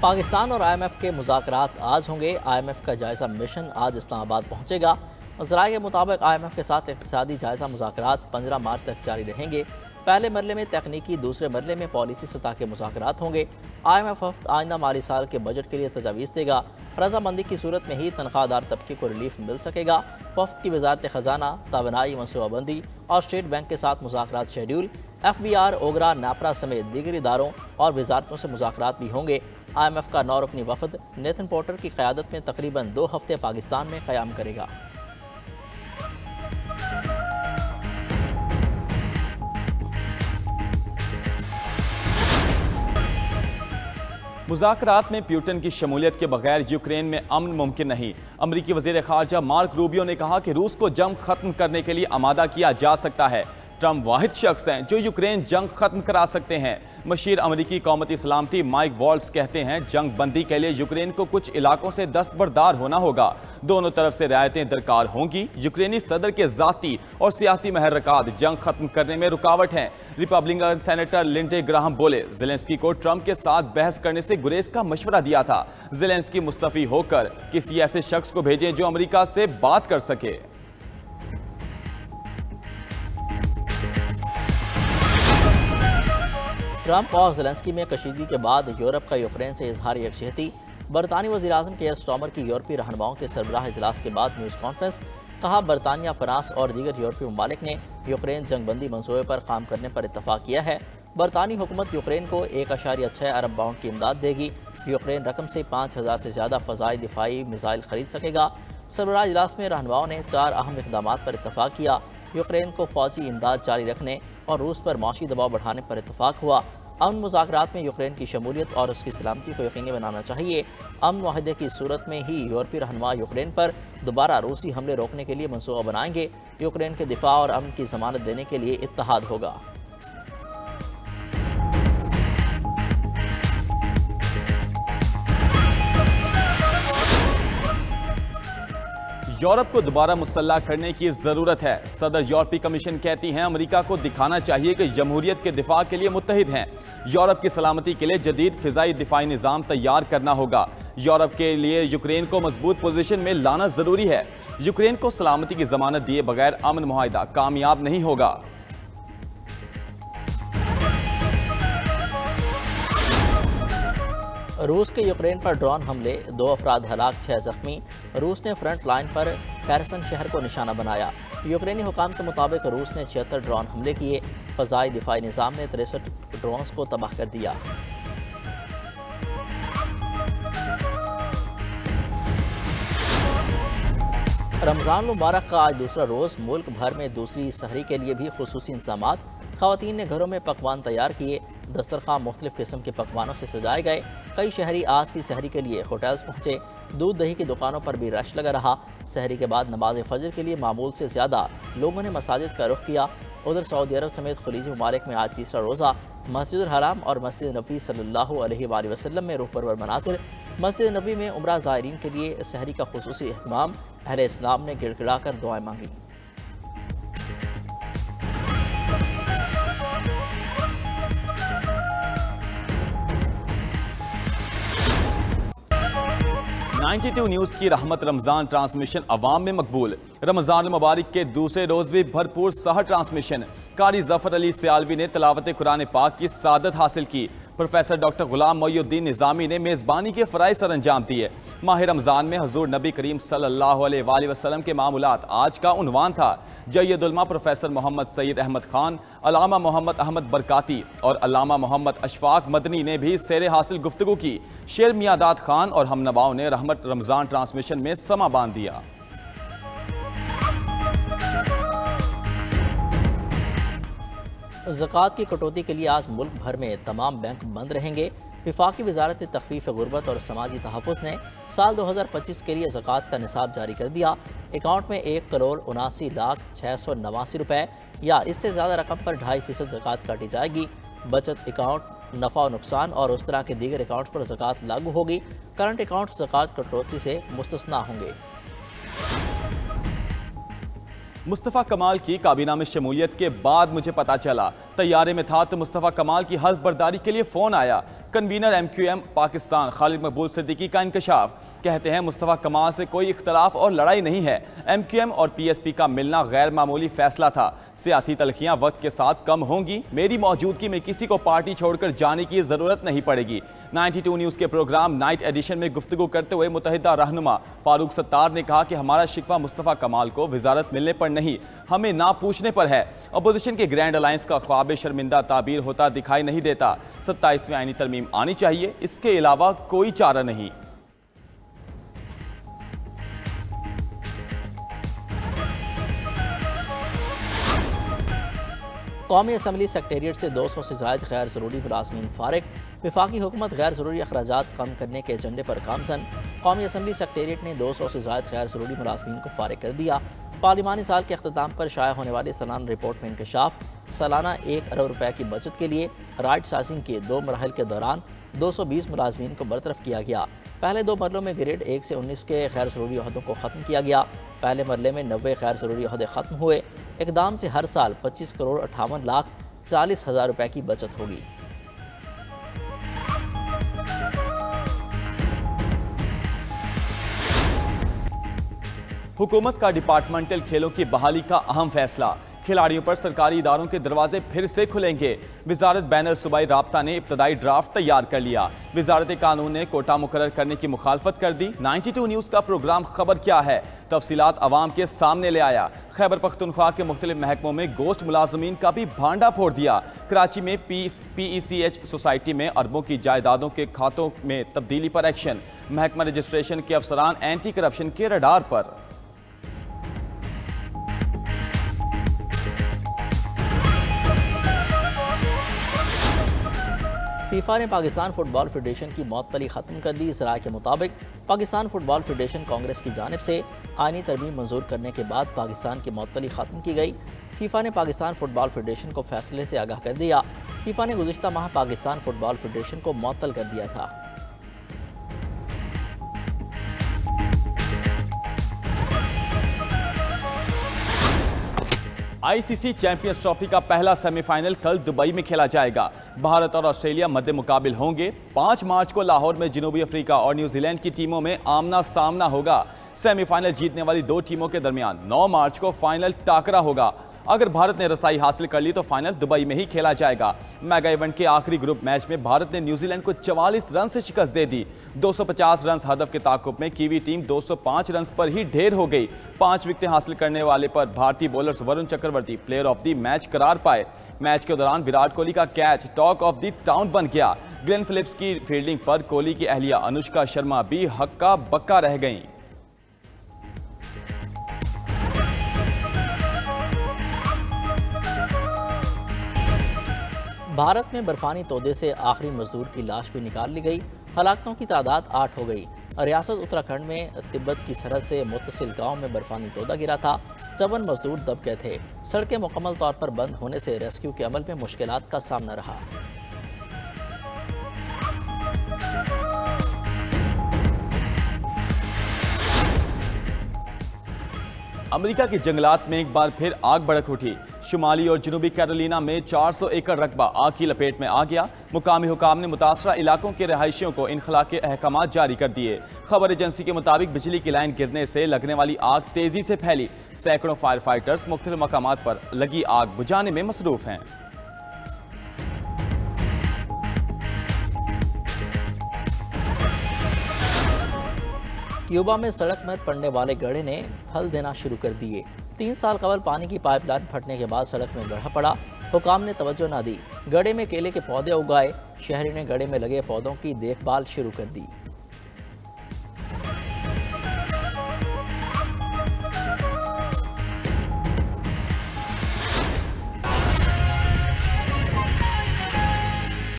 पाकिस्तान और IMF के मुज़ाकरात आज होंगे। IMF का जायज़ा मिशन आज इस्लामाबाद पहुँचेगा। ज़राए के मुताबिक IMF के साथ इक़्तिसादी जायज़ा मुज़ाकरात 15 मार्च तक जारी रहेंगे। पहले मरले में तकनीकी, दूसरे मरले में पॉलिसी सतह के मुज़ाकरात होंगे। IMF वफ़द आइंदा माली साल के बजट के लिए तजावीज़ देगा। रजामंदी की सूरत में ही तनख्वाहदार तबके को रिलीफ मिल सकेगा। वफ़द की वज़ारत ख़जाना, तवानाई, मनसूबाबंदी और स्टेट बैंक के साथ मुज़ाकरात शेड्यूल। FBR, ओगरा, नापरा समेत दीगर इदारों और वजारतों से मुज़ाकरात भी होंगे। IMF का 9 रुकनी वफ़द नेथन पोर्टर की क़यादत में तकरीबन 2 हफ्ते पाकिस्तान में क़याम करेगा। मुज़ाकरात में प्यूटन की शमूलियत के बगैर यूक्रेन में अमन मुमकिन नहीं। अमरीकी वज़ीर ख़ारजा मार्क रूबियो ने कहा कि रूस को जंग खत्म करने के लिए आमादा किया जा सकता है। ट्रंप वाहिद शख्स हैं जो यूक्रेन जंग खत्म करा सकते हैं। मशीर अमरीकी कौमती सलामती माइक वॉल्ट्स कहते हैं जंग बंदी के लिए यूक्रेन को कुछ इलाकों से दस्तबरदार होना होगा। दोनों तरफ से रियायतें दरकार होंगी। यूक्रेनी सदर के ज़ाती और सियासी महरकात जंग खत्म करने में रुकावट हैं। रिपब्लिकन सेनेटर लिंडे ग्राहम बोले, ज़ेलेंस्की को ट्रंप के साथ बहस करने से गुरेज का मशवरा दिया था। ज़ेलेंस्की मुस्तफ़ी होकर किसी ऐसे शख्स को भेजें जो अमरीका से बात कर सके। ट्रंप और ज़ेलेंस्की में कशीदगी के बाद यूरोप का यूक्रेन से इजहार यकजहती। बरतानी वज़ीर-ए-आज़म केयर स्टार्मर की यूरोपीय रहनुमाओं के सरबराह इजलास के बाद न्यूज़ कॉन्फ्रेंस। कहा, बरतानिया, फ्रांस और दीगर यूरोपीय ममालिक ने यूक्रेन जंगबंदी मंसूबे पर काम करने पर इत्तफाक किया है। बरतानी हुकूमत यूक्रेन को 1.6 अरब पाउंड की इमदाद देगी। यूक्रेन रकम से 5000 से ज़्यादा फ़ज़ाई दिफाई मिसाइल खरीद सकेगा। सरबराह इजलास में रहनुमाओं ने 4 अहम इक़दाम पर इत्तफाक किया। यूक्रेन को फ़ौजी इमदाद जारी रखने और रूस पर माशी दबाव बढ़ाने पर इत्तफाक हुआ। अमन मुज़ाकरात में यूक्रेन की शमूलियत और उसकी सलामती को यकीनी बनाना चाहिए। अमन माहिदे की सूरत में ही यूरोपीय रहनुमा यूक्रेन पर दोबारा रूसी हमले रोकने के लिए मंसूबा बनाएंगे। यूक्रेन के दिफा और अमन की ज़मानत देने के लिए इत्तेहाद होगा। यूरोप को दोबारा मुसल्लह करने की जरूरत है। सदर यूरोपीय कमीशन कहती हैं अमेरिका को दिखाना चाहिए कि जमहूरियत के दिफा के लिए मुत्तहिद हैं। यूरोप की सलामती के लिए जदीद फिजाई दिफाई निज़ाम तैयार करना होगा। यूरोप के लिए यूक्रेन को मजबूत पोजीशन में लाना जरूरी है। यूक्रेन को सलामती की जमानत दिए बगैर अमन मुआहिदा कामयाब नहीं होगा। रूस के यूक्रेन पर ड्रोन हमले, 2 अफराद हलाक, 6 जख्मी। रूस ने फ्रंट लाइन पर खैरसन शहर को निशाना बनाया। यूक्रेनी हुकाम के मुताबिक रूस ने 76 ड्रोन हमले किए। फ़ज़ाई दिफाई निज़ाम ने 63 ड्रोन्स को तबाह कर दिया। रमज़ान मुबारक का आज दूसरा रोज़। मुल्क भर में दूसरी सहरी के लिए भी खुसूसी इंतज़ामात। ख़वातीन ने घरों में पकवान तैयार किए। दस्तरखान मुख्तलिफ़ किस्म के पकवानों से सजाए गए। कई शहरी आज भी सहरी के लिए होटल्स पहुँचे। दूध दही की दुकानों पर भी रश लगा रहा। सहरी के बाद नमाज फजर के लिए मामूल से ज़्यादा लोगों ने मसाजिद का रुख किया। उधर सऊदी अरब समेत खलीजी ममालिक में आज तीसरा रोज़ा। मस्जिद हराम और मस्जिद नबी सल्लल्लाहु अलैहि वसल्लम में रूह परवर मनासिर। मस्जिद नबी में उम्रा ज़ायरीन के लिए सहरी का खुसूसी इहतमाम। अहले इस्लाम ने गिड़गिड़ा कर दुआएं मांगी। $92 न्यूज़ की रहमत रमज़ान ट्रांसमिशन अवाम में मकबूल। रमज़ान मुबारक के दूसरे रोज़ भी भरपूर सहर ट्रांसमिशन। कारी ज़फ़र अली सियालवी ने तिलावत कुरान पाक की सादत हासिल की। प्रोफेसर डॉक्टर गुलाम मोइनुद्दीन निज़ामी ने मेज़बानी के फ़राइज़ सर अंजाम दिए। माह रमज़ान में हुज़ूर नबी करीम सल्लल्लाहु अलैहि वसल्लम के मामूलात आज का उन्वान था। जय्यद उलमा प्रोफेसर मोहम्मद सईद अहमद खान, अल्लामा मोहम्मद अहमद बरकाती और अल्लामा मोहम्मद अशफाक मदनी ने भी सेरे हासिल गुफ्तगू की। शेर मियादाद खान और हमनवाओं ने रहमत रमज़ान ट्रांसमिशन में समा बांध दिया। ज़कात की कटौती के लिए आज मुल्क भर में तमाम बैंक बंद रहेंगे। वफाकी वजारत तख़फ़ीफ़ गुरबत और समाजी तहफ़्फ़ुज़ ने साल 2025 के लिए ज़कात का निसाब जारी कर दिया। अकाउंट में 1,79,689 रुपये या इससे ज़्यादा रकम पर 2.5% ज़कात काटी जाएगी। बचत अकाउंट, नफ़ा और नुकसान और उस तरह के दीगर अकाउंट पर ज़कात लागू होगी। करंट अकाउंट ज़कात कटौती से मुस्तस्ना होंगे। मुस्तफ़ा कमाल की काबीना में शमूलियत के बाद मुझे पता चला। तैयारे में था तो मुस्तफ़ा कमाल की हल्फ बर्दारी के लिए फ़ोन आया। कन्वीनर MQM पाकिस्तान खालिद मकबूल सिद्दीकी का इंकशाफ। कहते हैं मुस्तफ़ा कमाल से कोई इख्तलाफ और लड़ाई नहीं है। MQM और PSP का मिलना गैर मामूली फैसला था। सियासी तलखियाँ वक्त के साथ कम होंगी। मेरी मौजूदगी में किसी को पार्टी छोड़कर जाने की ज़रूरत नहीं पड़ेगी। 92 न्यूज़ के प्रोग्राम नाइट एडिशन में गुफ्तगू करते हुए मुत्तहिदा रहनुमा फारूक सत्तार ने कहा कि हमारा शिकवा मुस्तफ़ा कमाल को वजारत मिलने पर नहीं, हमें ना पूछने पर है। अपोजिशन के ग्रैंड अलायंस का ख्वाब शर्मिंदा ताबीर होता दिखाई नहीं देता। 27वीं आईनी तरमीम आनी चाहिए, इसके अलावा कोई चारा नहीं। कौमी असम्बली सेक्रेटेरिएट से 200 से ज़ायद गैर ज़रूरी मुलाज़मीन फारिग। वफाकी हुकूमत गैर ज़रूरी अखराजात कम करने के एजेंडे पर गामज़न। कौमी असम्बली सेक्रेटेरिएट ने 200 से ज़ायद गैर ज़रूरी मुलाज़मीन को फारिग कर दिया। पार्लिमानी साल के अख्ताम पर शाया होने वाली सालाना रिपोर्ट में इंकशाफ। सालाना 1 अरब रुपए की बचत के लिए राइट साइजिंग के 2 मरहल के दौरान 220 मुलाज़मीन को बरतरफ किया गया। पहले 2 मरलों में ग्रेड 1 से 19 के गैर ज़रूरी ओहदों को ख़त्म किया गया। पहले मरले में 90 गैर ज़रूरी ओहदे ख़त्म हुए। इक़दाम से हर साल 25 करोड़ 58 लाख 40 हज़ार रुपए की बचत होगी। हुकूमत का डिपार्टमेंटल खेलों की बहाली का अहम फैसला। खिलाड़ियों पर सरकारी इदारों के दरवाजे फिर से खुलेंगे। वजारत बैनर सूबाई राब्ता ने इब्तदाई ड्राफ्ट तैयार कर लिया। वजारत कानून ने कोटा मुकर्रर करने की मुखालफत कर दी। 92 न्यूज़ का प्रोग्राम खबर क्या है तफसीलात अवाम के सामने ले आया। खैबर पख्तूनख्वा के मुख्तलिफ महकमों में गोश्त मुलाजमीन का भी भांडा फोड़ दिया। कराची में PECH सोसाइटी में अरबों की जायदादों के खातों में तब्दीली पर एक्शन। महकमा रजिस्ट्रेशन के अफसरान एंटी करप्शन के रडार पर। फीफा ने पाकिस्तान फुटबॉल फेडरेशन की मअतली ख़त्म कर दी। ज़राए के मुताबिक पाकिस्तान फुटबॉल फेडरेशन कांग्रेस की जानिब से आईनी तरमीम मंजूर करने के बाद पाकिस्तान की मअतली ख़त्म की गई। फीफा ने पाकिस्तान फुटबॉल फेडरेशन को फैसले से आगाह कर दिया। फीफा ने गुज़िश्ता माह पाकिस्तान फुटबॉल फेडरेशन को मुअत्तल कर दिया था। ICC चैंपियंस ट्रॉफी का पहला सेमीफाइनल कल दुबई में खेला जाएगा। भारत और ऑस्ट्रेलिया मद्दे मुकाबिल होंगे। 5 मार्च को लाहौर में जनूबी अफ्रीका और न्यूजीलैंड की टीमों में आमना सामना होगा। सेमीफाइनल जीतने वाली 2 टीमों के दरमियान 9 मार्च को फाइनल टाकरा होगा। अगर भारत ने रसाई हासिल कर ली तो फाइनल दुबई में ही खेला जाएगा। मेगा इवेंट के आखिरी ग्रुप मैच में भारत ने न्यूजीलैंड को 44 रन से शिकस्त दे दी। 250 रन हदफ के ताकुब में कीवी टीम 205 रन पर ही ढेर हो गई। 5 विकेटें हासिल करने वाले पर भारतीय bowlers Varun Chakravarthy player of the match करार पाए। मैच के दौरान विराट कोहली का catch talk of the town बन गया। ग्लेन फिलिप्स की फील्डिंग पर कोहली की अहलिया अनुष्का शर्मा भी हक्का बक्का रह गईं। भारत में बर्फानी तोदे से आखिरी मजदूर की लाश भी निकाल ली गई। हलाकतों की तादाद 8 हो गई। रियासत उत्तराखंड में तिब्बत की सरहद से मुत्तसिल गांव में बर्फानी तोदा गिरा था। 54 मजदूर दब गए थे। सड़कें मुकम्मल तौर पर बंद होने से रेस्क्यू के अमल में मुश्किलात का सामना रहा। अमेरिका के जंगलात में एक बार फिर आग भड़क उठी। शुमाली और जनूबी कैरोलिना में 400 एकड़ रकबा आग की लपेट में आ गया। मुकामी हुकाम ने मुतासरा इलाकों के रहायशियों को इनखला के अहकाम जारी कर दिए। खबर एजेंसी के मुताबिक बिजली की लाइन गिरने से लगने वाली आग तेजी से फैली। सैकड़ों फायर फाइटर्स मुख्तलिफ मकामात पर लगी आग बुझाने में मसरूफ हैं। क्यूबा में सड़क में पड़ने वाले गड्ढे ने फल देना शुरू कर दिए। 3 साल कबल पानी की पाइपलाइन फटने के बाद सड़क में गड्ढा पड़ा। हुकाम ने तवज्जो न दी। गड्ढे में केले के पौधे उगाए। शहरी ने गड्ढे में लगे पौधों की देखभाल शुरू कर दी।